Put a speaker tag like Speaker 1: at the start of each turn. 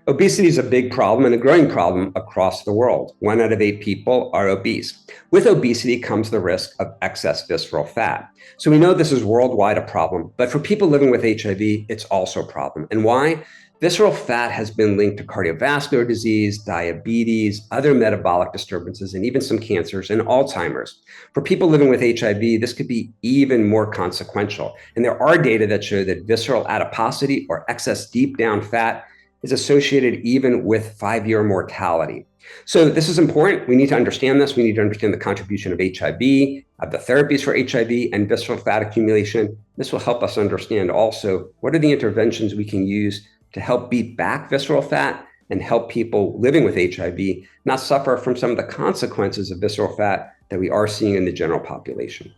Speaker 1: Obesity is a big problem and a growing problem across the world. 1 out of 8 people are obese. With obesity comes the risk of excess visceral fat. So we know this is worldwide a problem, but for people living with HIV, it's also a problem. And why? Visceral fat has been linked to cardiovascular disease, diabetes, other metabolic disturbances, and even some cancers and Alzheimer's. For people living with HIV, this could be even more consequential. And there are data that show that visceral adiposity or excess deep down fat is associated even with 5-year mortality. So this is important. We need to understand this. We need to understand the contribution of HIV, of the therapies for HIV, and visceral fat accumulation. This will help us understand also what are the interventions we can use to help beat back visceral fat and help people living with HIV not suffer from some of the consequences of visceral fat that we are seeing in the general population.